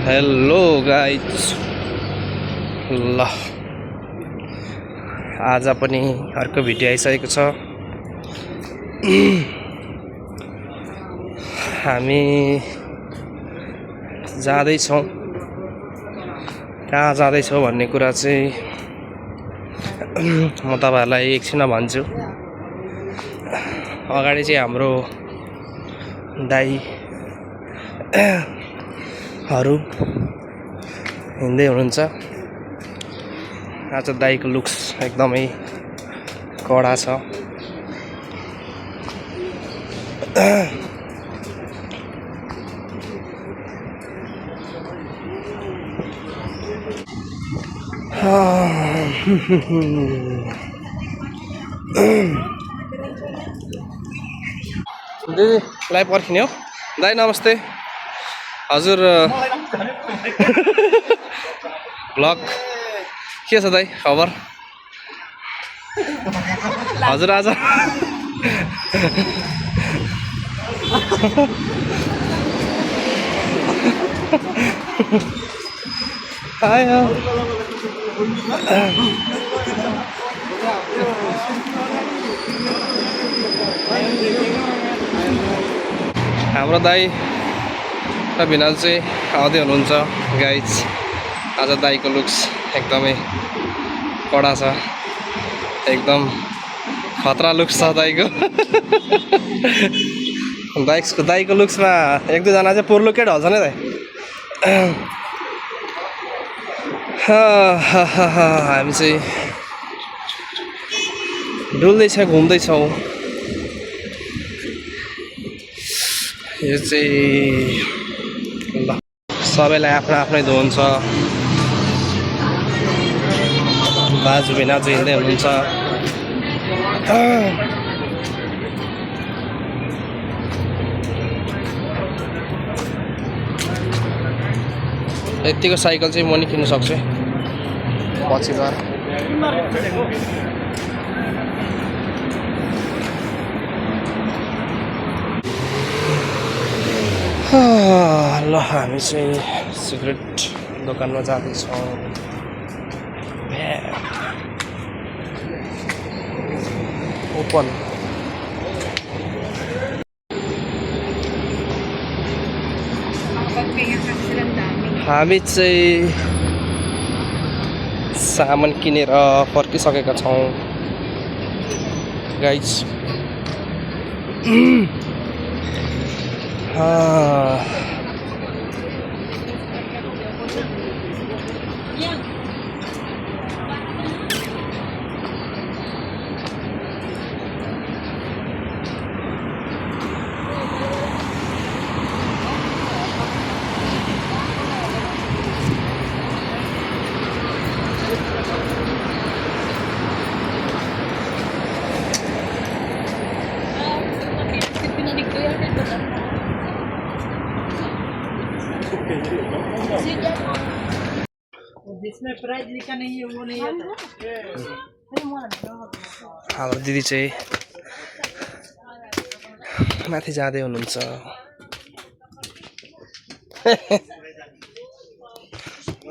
Hello guys, ल आज पनि अर्को भिडियो आइसकेको छ। हामी जाँदैछौँ, कहाँ जाँदैछौँ भन्ने कुरा चाहिँ म तपाईहरुलाई एकछिनमा भन्छु। अगाडि चाहिँ हाम्रो दाइहरू हिँड्दै हुनुहुन्छ। आज दाइको लुक्स एकदमै कडा छ। दिदी लाइभ पर्खिने हो। दाइ नमस्ते। हजुर ब्लग के छ दाइ खबर? हजुर आज आयो हाम्रो दाइ र भिनाल चाहिँ आउँदै हुनुहुन्छ। गाइज आज दाइको लुक्स एकदमै कडा छ, एकदम खतरा लुक्स छ दाइको। दाइको लुक्समा एक दुईजना चाहिँ पोर्लोकेट हाल्छ नि दाइ। हामी चाहिँ डुल्दैछ, घुम्दैछौँ। यो चाहिँ ल सबैलाई आफ्नो आफ्नै धुन छ। बाजु भिनाजु हिँड्दै हुनुहुन्छ। यतिको साइकल चाहिँ म नि किन्न सक्छु पछि गएर। ल हामी चाहिँ सिगरेट दोकानमा जाँदैछौँ। ओपन हामी चाहिँ सामान किनेर फर्किसकेका छौँ गाइज। जिसमें प्राइस लिखा नहीं है वो नहीं आता। हाम्रो दिदी चाहिँ माथि जाँदै हुनुहुन्छ।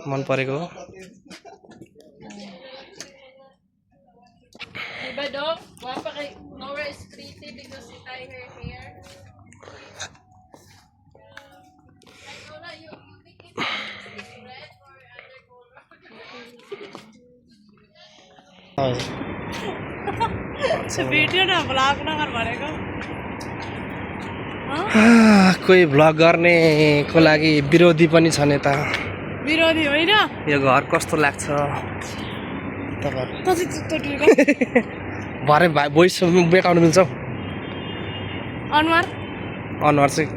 मन परेको भिडियो न ब्लग नगर भनेको। कोही भ्लग गर्नेको लागि विरोधी पनि छन् यता। विरोधी होइन, यो घर कस्तो लाग्छ भरे भोइस बेकाउनु मिल्छ? अनुहार चाहिँ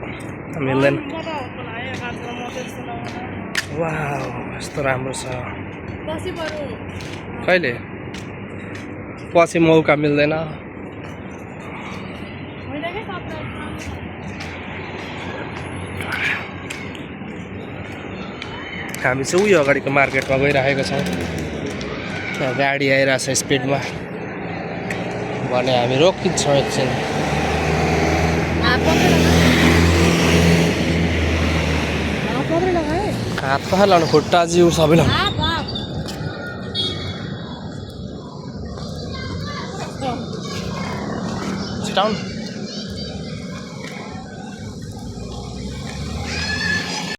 मिल्दैन। वाउ यस्तो राम्रो छ। कहिले पछि मौका मिल्दैन। हामी चाहिँ उयो अगाडिको मार्केटमा गइरहेको छौँ। गाडी आइरहेछ स्पिडमा भने हामी रोकिन्छौँ एकछिन। हात पखाल लाउनु खुट्टा जिउ सबै लाउनु छिटाउनु